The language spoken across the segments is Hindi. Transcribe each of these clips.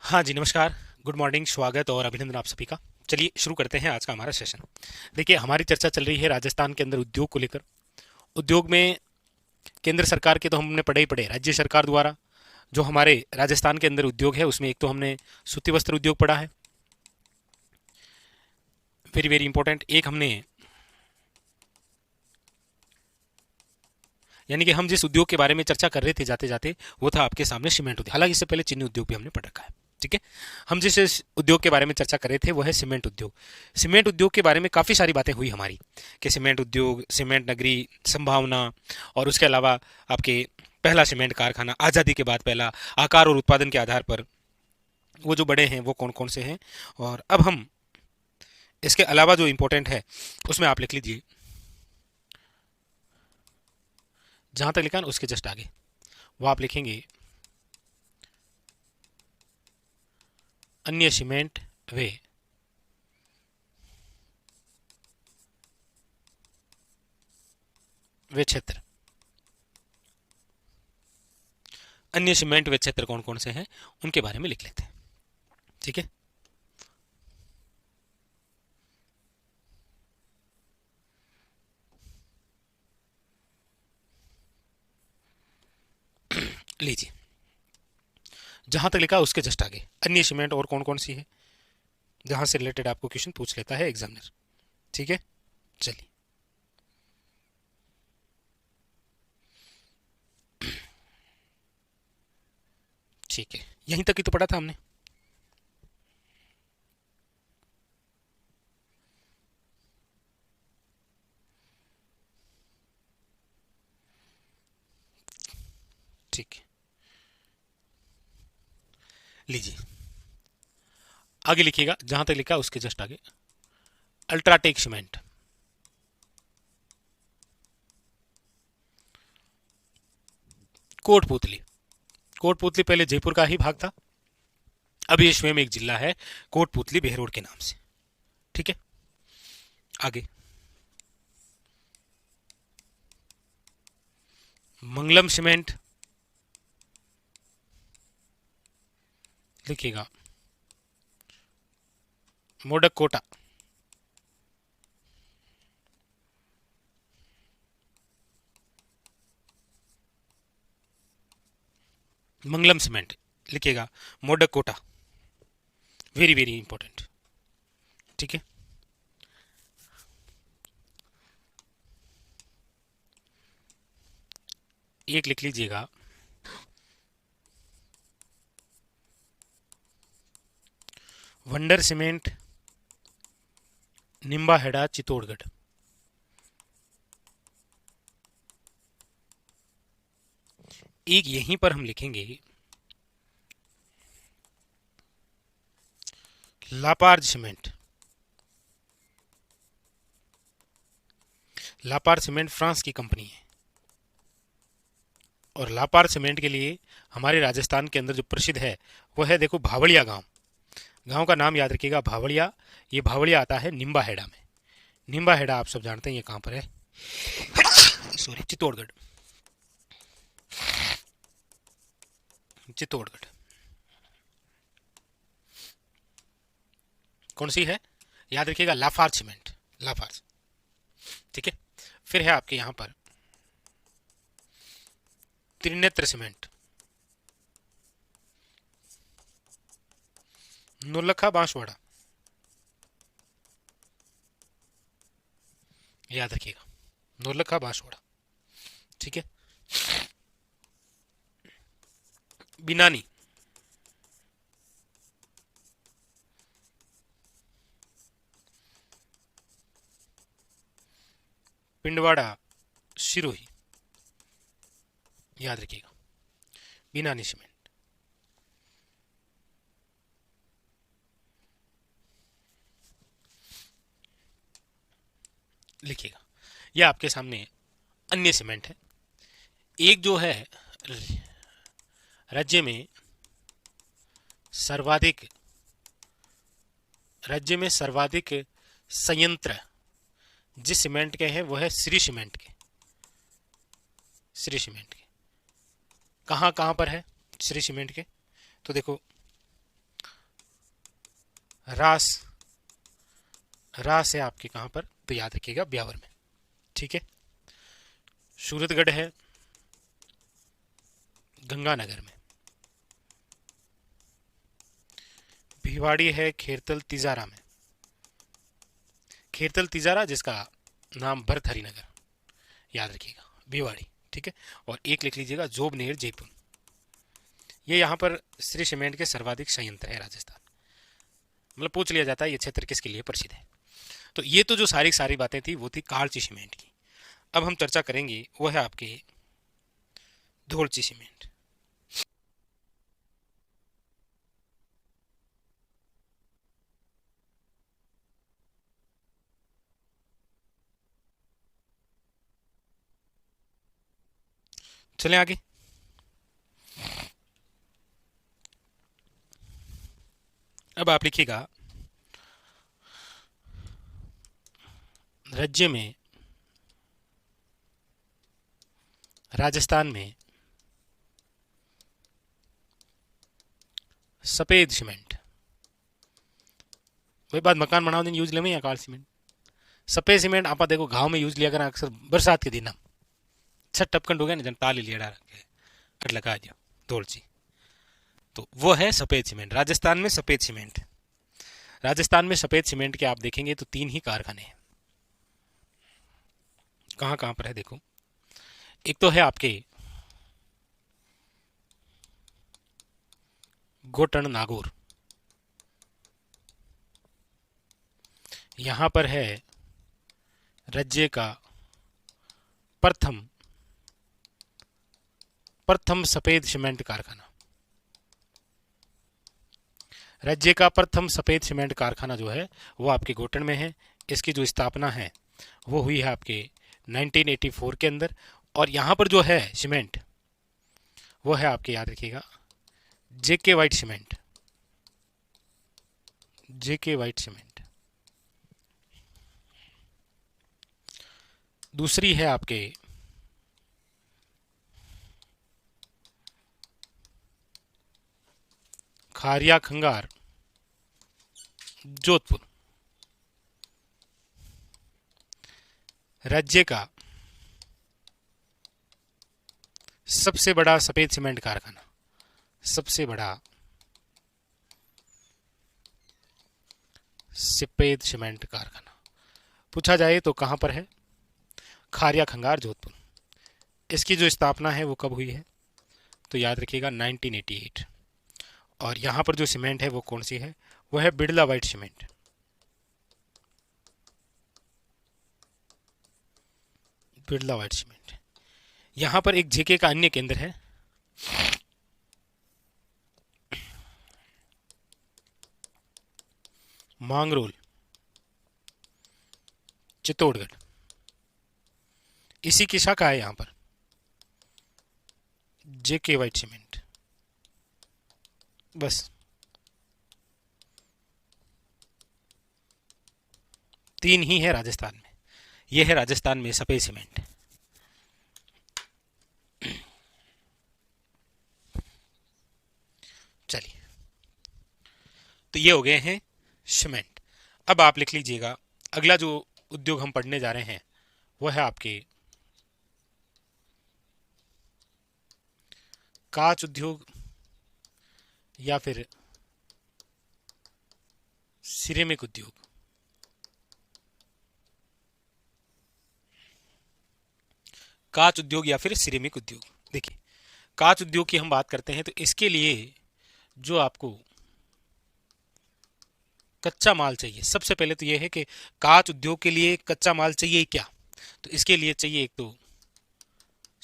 हाँ जी, नमस्कार। गुड मॉर्निंग, स्वागत और अभिनंदन आप सभी का। चलिए शुरू करते हैं आज का हमारा सेशन। देखिए, हमारी चर्चा चल रही है राजस्थान के अंदर उद्योग को लेकर। उद्योग में केंद्र सरकार के तो हमने पढ़े ही पढ़े, राज्य सरकार द्वारा जो हमारे राजस्थान के अंदर उद्योग है उसमें एक तो हमने सूती वस्त्र उद्योग पढ़ा है, वेरी वेरी इंपॉर्टेंट। एक हमने, यानी कि हम जिस उद्योग के बारे में चर्चा कर रहे थे जाते जाते, वो था आपके सामने सीमेंट उद्योग। हालांकि इससे पहले चीनी उद्योग भी हमने पढ़ रखा है। ठीक है, हम जिस इस उद्योग के बारे में चर्चा कर रहे थे वो है सीमेंट उद्योग। सीमेंट उद्योग के बारे में काफ़ी सारी बातें हुई हमारी, कि सीमेंट उद्योग, सीमेंट नगरी, संभावना, और उसके अलावा आपके पहला सीमेंट कारखाना आज़ादी के बाद पहला, आकार और उत्पादन के आधार पर वो जो बड़े हैं वो कौन कौन से हैं। और अब हम इसके अलावा जो इम्पोर्टेंट है उसमें आप लिख लीजिए, जहां तक लिखा ना उसके जस्ट आगे वो आप लिखेंगे अन्य सीमेंट वे वे क्षेत्र। अन्य सीमेंट वे क्षेत्र कौन कौन से हैं उनके बारे में लिख लेते हैं। ठीक है, लीजिए, जहां तक लिखा उसके जस्ट आगे अन्य सीमेंट और कौन कौन सी है, जहां से रिलेटेड आपको क्वेश्चन पूछ लेता है एग्जामिनर। ठीक है, चलिए। ठीक है, यहीं तक ही तो पढ़ा था हमने। ठीक है, लीजिए, आगे लिखिएगा, जहां तक लिखा उसके जस्ट आगे अल्ट्राटेक सीमेंट। कोटपुतली। कोटपुतली पहले जयपुर का ही भाग था, अब ये स्वयं एक जिला है, कोटपुतली बेहरोड के नाम से। ठीक है, आगे मंगलम सीमेंट लिखिएगा, मोडक कोटा। मंगलम सीमेंट लिखिएगा, Modak Kota, very very important. ठीक है, एक लिख लीजिएगा, वंडर सीमेंट निम्बाहेड़ा चित्तौड़गढ़। एक यहीं पर हम लिखेंगे लापार्ज सीमेंट। लापार्ज सीमेंट फ्रांस की कंपनी है, और लापार्ज सीमेंट के लिए हमारे राजस्थान के अंदर जो प्रसिद्ध है वो है, देखो, भावड़िया गांव। गांव का नाम याद रखिएगा, भावड़िया। ये भावड़िया आता है निम्बाहेड़ा में। निम्बाहेड़ा आप सब जानते हैं ये कहां पर है, सॉरी, चित्तौड़गढ़। चित्तौड़गढ़ कौन सी है, याद रखिएगा, लाफार्ज सीमेंट, लाफार्ज। ठीक है, फिर है आपके यहां पर त्रिनेत्र सीमेंट, नौलखा बांसवाड़ा, याद रखिएगा, नौलखा बांसवाड़ा। ठीक है, बिनानी, पिंडवाड़ा, सिरोही, याद रखिएगा, बिनानी सीमेंट। लिखिएगा, यह आपके सामने अन्य सीमेंट है। एक जो है राज्य में सर्वाधिक, राज्य में सर्वाधिक संयंत्र जिस सीमेंट के हैं वो है श्री सीमेंट के। श्री सीमेंट के कहाँ कहाँ पर है श्री सीमेंट के, तो देखो, रास, रास है आपके कहां पर, तो याद रखिएगा ब्यावर में। ठीक है। सूरतगढ़ है गंगानगर में। भिवाड़ी है खेरतल तिजारा में। खेरतल तिजारा जिसका नाम भरथरी नगर, याद रखिएगा भिवाड़ी। ठीक है। और एक लिख लीजिएगा जोबनेर जयपुर। ये यहाँ पर श्री सीमेंट के सर्वाधिक संयंत्र है राजस्थान। मतलब पूछ लिया जाता है ये क्षेत्र किसके लिए प्रसिद्ध है। तो ये तो जो सारी सारी बातें थी वो थी कालची सीमेंट की। अब हम चर्चा करेंगे वो है आपके धोलची सीमेंट। चलें आगे। अब आप लिखिएगा राज्य में, राजस्थान में सफेद सीमेंट, वही बात मकान बनाओ दिन यूज ले या काल सीमेंट। सफेद सीमेंट आप देखो गांव में यूज लिया कर अक्सर बरसात के दिन। छठ टपकंड हो गया ना जन ताली लिया डाल के कट लगा दिया धोलची, तो वो है सफेद सीमेंट। राजस्थान में सफेद सीमेंट, राजस्थान में सफेद सीमेंट के आप देखेंगे तो 3 ही कारखाने हैं। कहां कहां पर है देखो। एक तो है आपके गोटन नागौर, यहां पर है राज्य का प्रथम प्रथम सफेद सीमेंट कारखाना। राज्य का प्रथम सफेद सीमेंट कारखाना जो है वो आपके गोटन में है। इसकी जो स्थापना है वो हुई है आपके 1984 के अंदर। और यहां पर जो है सीमेंट वो है आपके, याद रखिएगा, जेके वाइट सीमेंट। जेके वाइट सीमेंट। दूसरी है आपके खारिया खंगार जोधपुर। राज्य का सबसे बड़ा सफेद सीमेंट कारखाना, सबसे बड़ा सफेद सीमेंट कारखाना पूछा जाए तो कहां पर है, खारिया खंगार जोधपुर। इसकी जो स्थापना है वो कब हुई है, तो याद रखिएगा 1988। और यहां पर जो सीमेंट है वो कौन सी है, वो है Birla white cement. Birla white cement. यहां पर एक जेके का अन्य केंद्र है, मांगरोल चित्तौड़गढ़। इसी की शाखा है यहां पर जेके वाइट सीमेंट। बस 3 ही है राजस्थान में। यह है राजस्थान में सफेद सीमेंट। चलिए, तो ये हो गए हैं सीमेंट। अब आप लिख लीजिएगा अगला जो उद्योग हम पढ़ने जा रहे हैं वो है आपके कांच उद्योग या फिर सिरेमिक उद्योग। कांच उद्योग या फिर सिरेमिक उद्योग। देखिए, कांच उद्योग की हम बात करते हैं तो इसके लिए जो आपको कच्चा माल चाहिए, सबसे पहले तो यह है कि कांच उद्योग के लिए कच्चा माल चाहिए क्या, तो इसके लिए चाहिए एक तो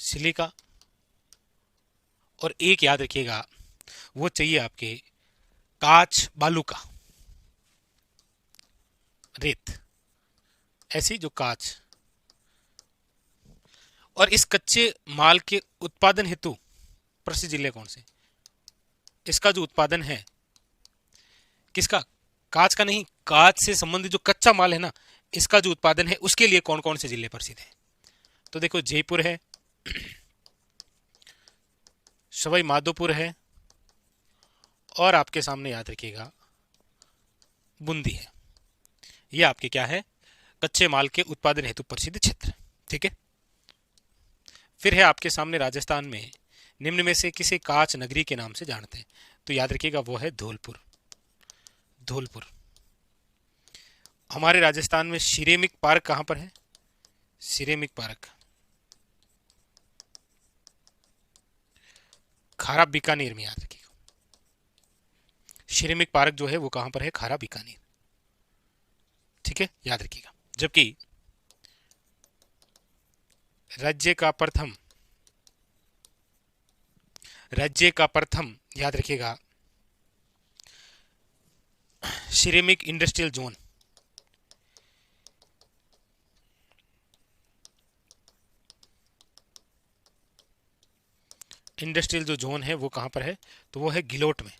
सिलिका, और एक याद रखिएगा वो चाहिए आपके कांच बालू का रेत, ऐसी जो कांच। और इस कच्चे माल के उत्पादन हेतु प्रसिद्ध जिले कौन से, इसका जो उत्पादन है किसका, कांच का नहीं, कांच से संबंधित जो कच्चा माल है ना, इसका जो उत्पादन है उसके लिए कौन कौन से जिले प्रसिद्ध है। तो देखो जयपुर है, सवाई माधोपुर है, और आपके सामने याद रखिएगा बूंदी है। ये आपके क्या है, कच्चे माल के उत्पादन हेतु प्रसिद्ध क्षेत्र। ठीक है। फिर है आपके सामने राजस्थान में निम्न में से किसे कांच नगरी के नाम से जानते हैं, तो याद रखिएगा वो है धौलपुर। धौलपुर। हमारे राजस्थान में सिरेमिक पार्क कहां पर है, सिरेमिक पार्क खारा बीकानेर में, याद रखिएगा। सिरेमिक पार्क जो है वो कहां पर है, खारा बीकानेर। ठीक है, याद रखिएगा। जबकि राज्य का प्रथम, राज्य का प्रथम याद रखिएगा सिरेमिक इंडस्ट्रियल जोन, इंडस्ट्रियल जो जोन है वो कहां पर है, तो वो है गिलोट में।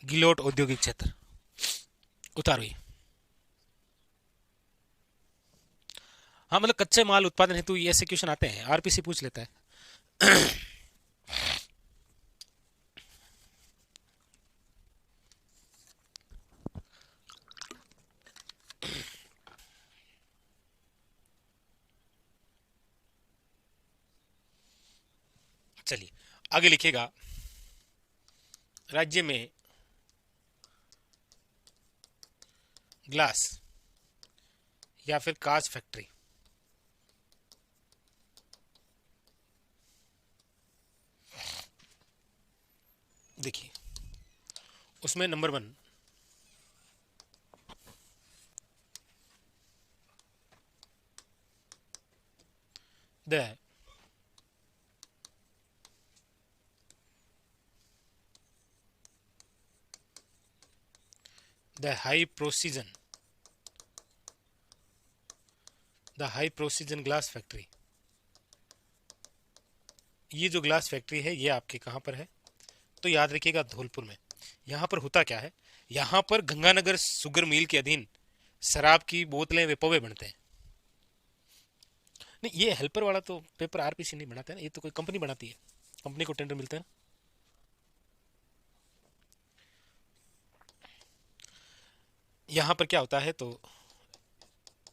गिलोट औद्योगिक क्षेत्र। उतारो ये। हाँ मतलब कच्चे माल उत्पादन हेतु ये ऐसे क्वेश्चन आते हैं, आरपीसी पूछ लेता है। चलिए आगे लिखिएगा, राज्य में ग्लास या फिर कांच फैक्ट्री, देखिए उसमें number 1 the the high precision, the high precision glass factory. ये जो ग्लास फैक्ट्री है ये आपके कहां पर है, तो याद रखिएगा धौलपुर में। यहां पर होता क्या है, यहां पर गंगानगर शुगर मिल के अधीन शराब की बोतलें वे पौवे बनते हैं। नहीं ये हेल्पर वाला तो पेपर आरपीसी नहीं बनाता है ना, ये तो कोई कंपनी बनाती है, कंपनी को टेंडर मिलता है ना। यहां पर क्या होता है, तो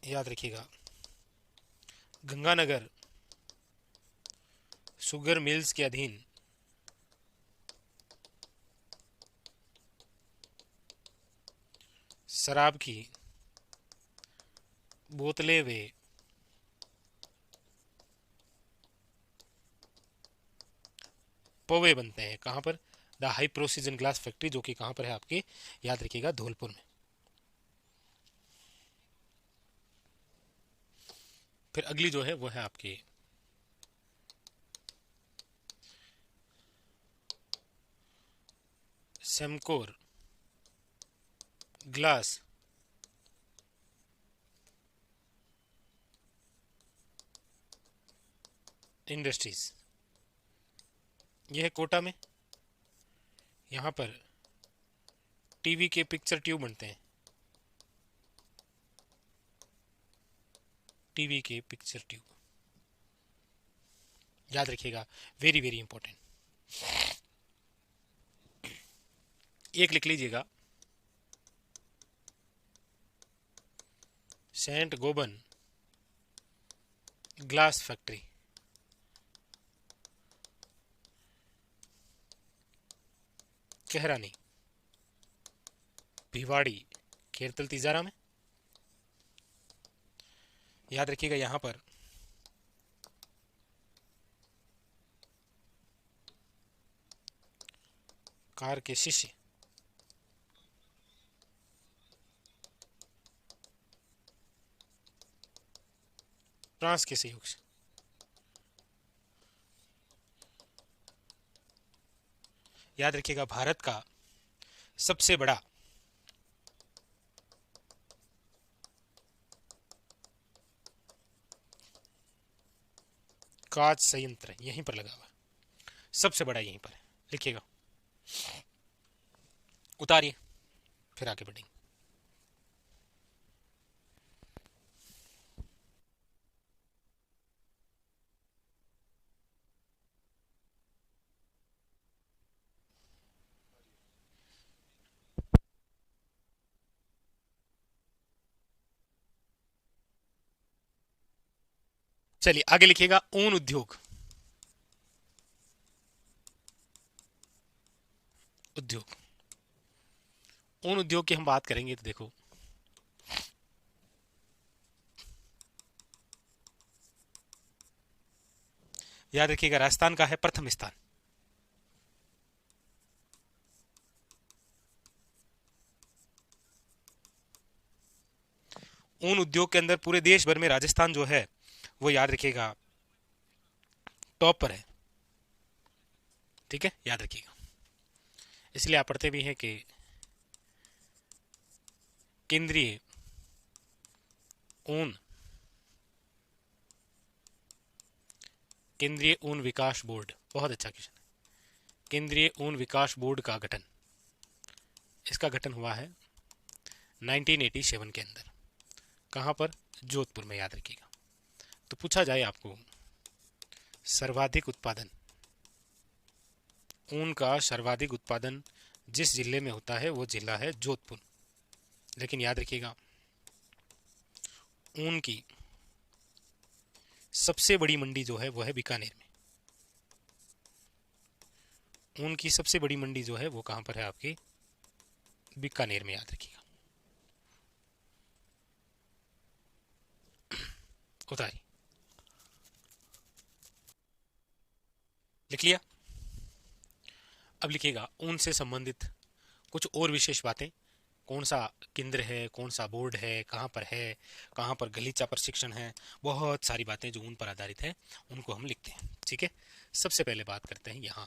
याद रखिएगा गंगानगर शुगर मिल्स के अधीन शराब की बोतलें वे पौवे बनते हैं। कहां पर, the high precision glass factory, जो कि कहां पर है आपके, याद रखिएगा धौलपुर में। फिर अगली जो है वो है आपकी सेमकोर ग्लास इंडस्ट्रीज, ये है कोटा में। यहां पर टीवी के पिक्चर ट्यूब बनते हैं, टीवी के पिक्चर ट्यूब, याद रखिएगा, वेरी वेरी इंपॉर्टेंट। एक लिख लीजिएगा, Saint Gobain glass factory, Kahrani, Bhiwadi, Khairthal Tijara में। याद रखिएगा यहां पर कार के शीशे, फ्रांस के सहयोग से। याद रखिएगा भारत का सबसे बड़ा कांच संयंत्र यहीं पर लगा हुआ, सबसे बड़ा यहीं पर है, लिखिएगा। उतारिए, फिर आगे बढ़ेंगे। चलिए आगे लिखिएगा ऊन उद्योग। उद्योग, ऊन उद्योग की हम बात करेंगे तो देखो, याद रखिएगा राजस्थान का है प्रथम स्थान। ऊन उद्योग के अंदर पूरे देश भर में राजस्थान जो है वो याद रखिएगा टॉप पर है। ठीक है, याद रखिएगा। इसलिए आप पढ़ते भी हैं कि केंद्रीय ऊन केंद्रीय ऊन विकास बोर्ड, बहुत अच्छा क्वेश्चन है। केंद्रीय ऊन विकास बोर्ड का गठन, इसका गठन हुआ है 1987 के अंदर। कहां पर? जोधपुर में, याद रखिएगा। तो पूछा जाए आपको सर्वाधिक उत्पादन, ऊन का सर्वाधिक उत्पादन जिस जिले में होता है वो जिला है जोधपुर। लेकिन याद रखिएगा ऊन की सबसे बड़ी मंडी जो है वो है बीकानेर में। ऊन की सबसे बड़ी मंडी जो है वो कहां पर है? आपकी बीकानेर में, याद रखिएगा। उतारी, लिख लिया। अब लिखिएगा ऊन से संबंधित कुछ और विशेष बातें। कौन सा केंद्र है, कौन सा बोर्ड है, कहाँ पर है, कहाँ पर गलीचा प्रशिक्षण है, बहुत सारी बातें जो ऊन पर आधारित है उनको हम लिखते हैं। ठीक है, सबसे पहले बात करते हैं यहाँ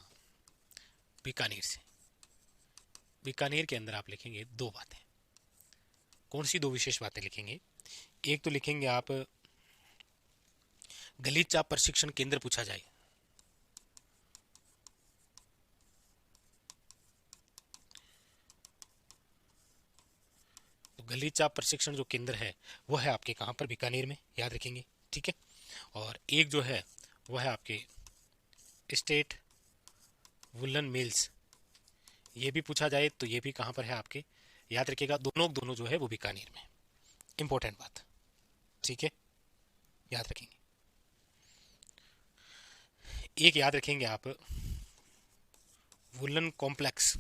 बीकानेर से। बीकानेर के अंदर आप लिखेंगे दो बातें। कौन सी दो विशेष बातें लिखेंगे? एक तो लिखेंगे आप गलीचा प्रशिक्षण केंद्र पूछा जाए, तो गलीचा प्रशिक्षण जो केंद्र है वो है आपके कहाँ पर? बीकानेर में, याद रखेंगे। ठीक है, और एक जो है वो है आपके स्टेट वुलन मिल्स, ये भी पूछा जाए तो ये भी कहाँ पर है आपके? याद रखिएगा दोनों जो है वो बीकानेर में। इंपॉर्टेंट बात, ठीक है, याद रखेंगे। एक याद रखेंगे आप वुलन कॉम्प्लेक्स,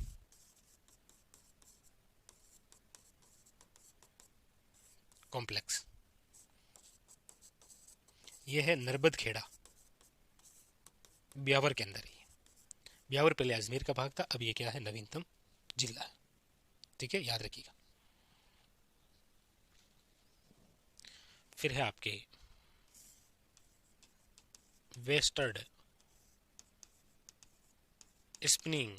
कॉम्प्लेक्स ये है नर्बत खेड़ा, ब्यावर के अंदर ही। ब्यावर पहले अजमेर का भाग था, अब ये क्या है? नवीनतम जिला है। ठीक है, याद रखिएगा। फिर है आपके वेस्टर्ड स्पिनिंग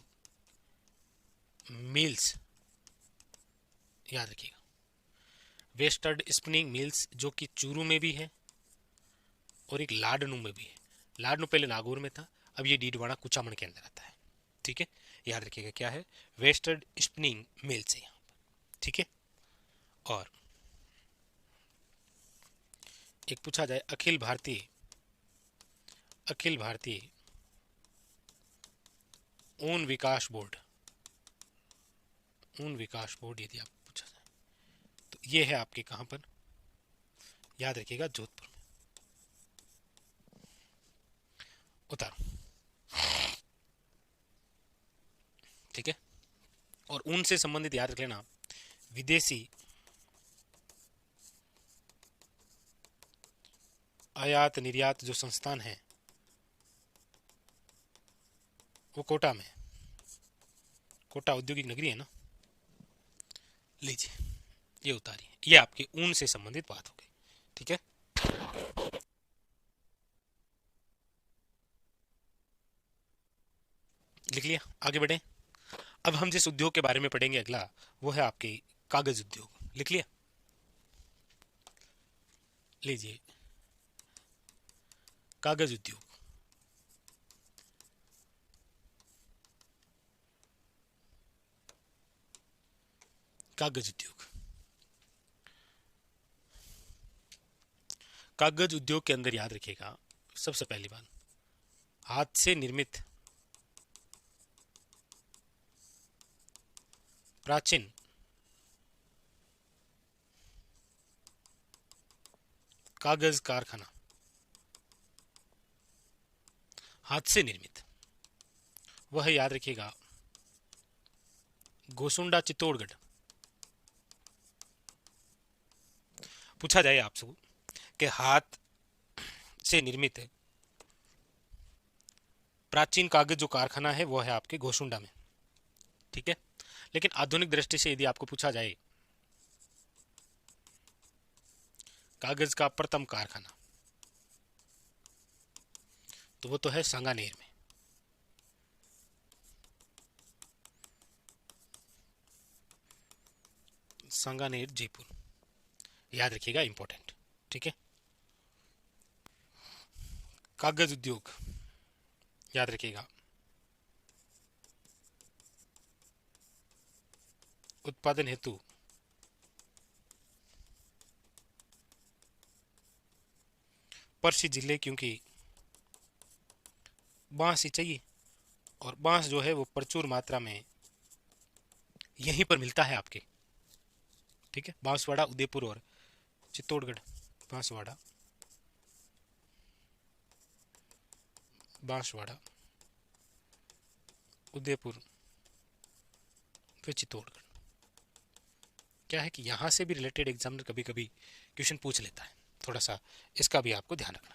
मिल्स, याद रखिएगा। वेस्टर्ड स्पिनिंग मिल्स जो कि चूरू में भी है और एक लाडनू में भी है। लाडनू पहले नागौर में था, अब ये डीडवाड़ा कुचामन के अंदर आता है। ठीक है, याद रखिएगा क्या है? वेस्टर्न स्पिनिंग मिल्स है यहाँ पर। ठीक है, और एक पूछा जाए अखिल भारतीय ऊन विकास बोर्ड, ऊन विकास बोर्ड यदि आप पूछा जाए तो ये है आपके कहां पर? याद रखिएगा जोधपुर में। उतारो, ठीक है। और ऊन से संबंधित याद रख लेना विदेशी आयात निर्यात जो संस्थान है वो कोटा में, कोटा औद्योगिक नगरी है ना। लीजिए ये उतारिए, ये आपके ऊन से संबंधित बात हो गई। ठीक है, लिख लिया, आगे बढ़े। अब हम जिस उद्योग के बारे में पढ़ेंगे अगला वो है आपके कागज उद्योग। लिख लिया, लीजिए कागज उद्योग। कागज उद्योग, कागज उद्योग के अंदर याद रखिएगा सबसे पहली बात हाथ से निर्मित प्राचीन कागज कारखाना, हाथ से निर्मित, वह याद रखिएगा गोसुंडा चित्तौड़गढ़। पूछा जाए आपसे कि हाथ से निर्मित प्राचीन कागज जो कारखाना है वो है आपके गोसुंडा में, ठीक है। लेकिन आधुनिक दृष्टि से यदि आपको पूछा जाए कागज का प्रथम कारखाना, तो वो तो है सांगानेर में। सांगानेर जयपुर, याद रखिएगा, इंपॉर्टेंट, ठीक है। कागज उद्योग याद रखिएगा उत्पादन हेतु पर्सी जिले, क्योंकि बांस ही चाहिए और बांस जो है वो प्रचुर मात्रा में यहीं पर मिलता है आपके, ठीक है। बांसवाड़ा, उदयपुर और चित्तौड़गढ़। बांसवाड़ा, बांसवाड़ा, उदयपुर, फिर चित्तौड़गढ़। क्या है कि यहाँ से भी रिलेटेड एग्जामिनर कभी कभी क्वेश्चन पूछ लेता है, थोड़ा सा इसका भी आपको ध्यान रखना।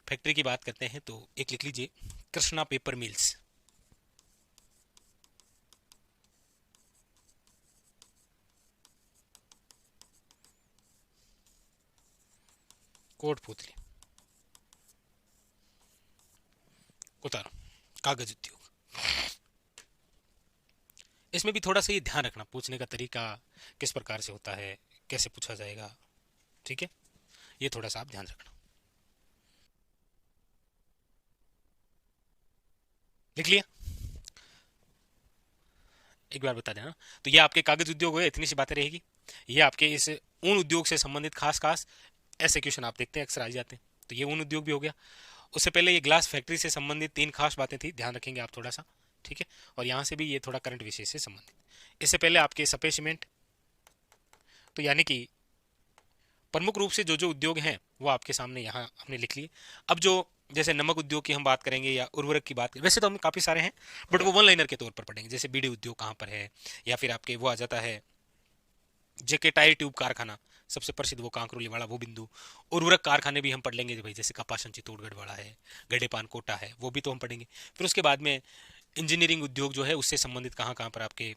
फैक्ट्री की बात करते हैं तो एक लिख लीजिए, कृष्णा पेपर मिल्स। कोटपुतली, उतारो, कागज उद्योग। इसमें भी थोड़ा सा ये ध्यान रखना, पूछने का तरीका किस प्रकार से होता है, कैसे पूछा जाएगा, ठीक है। ये थोड़ा सा आप ध्यान रखना। लिख लिया, एक बार बता देना। तो ये आपके कागज उद्योग हुए, इतनी सी बातें रहेगी। ये आपके इस ऊन उद्योग से संबंधित खास खास ऐसे क्वेश्चन आप देखते हैं अक्सर आ जाते हैं। तो ये ऊन उद्योग भी हो गया। उससे पहले ये ग्लास फैक्ट्री से संबंधित तीन खास बातें थी, ध्यान रखेंगे आप थोड़ा सा, ठीक है। और यहाँ से भी ये थोड़ा करंट विषय से संबंधित। इससे पहले आपके सफेद सीमेंट, तो यानी कि प्रमुख रूप से जो जो उद्योग हैं वो आपके सामने यहाँ हमने लिख लिए। अब जो जैसे नमक उद्योग की हम बात करेंगे या उर्वरक की बात, वैसे तो हम काफ़ी सारे हैं बट वो वन लाइनर के तौर पर पढ़ेंगे। जैसे बीड़ी उद्योग कहाँ पर है, या फिर आपके वो आ जाता है जेके टायर ट्यूब कारखाना, सबसे प्रसिद्ध वो कांकरोली वाला वो बिंदु। उर्वरक कारखाने भी हम पढ़ लेंगे भाई, जैसे कपासन चित्तौड़गढ़ वाला है, गडेपान कोटा है, वो भी तो हम पढ़ेंगे। फिर उसके बाद में इंजीनियरिंग उद्योग जो है उससे संबंधित कहाँ कहाँ पर आपके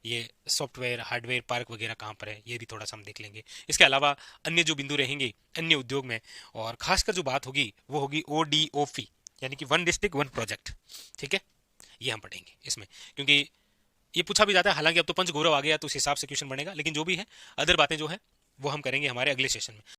ये सॉफ्टवेयर हार्डवेयर पार्क वगैरह कहाँ पर है, ये भी थोड़ा सा हम देख लेंगे। इसके अलावा अन्य जो बिंदु रहेंगे अन्य उद्योग में, और खासकर जो बात होगी वो होगी ODOP, यानी कि वन डिस्ट्रिक्ट वन प्रोजेक्ट, ठीक है। ये हम पढ़ेंगे इसमें, क्योंकि ये पूछा भी जाता है। हालांकि अब तो पंच गौरव आ गया तो उस हिसाब से क्वेश्चन बनेगा, लेकिन जो भी है अदर बातें जो है वो हम करेंगे हमारे अगले सेशन में।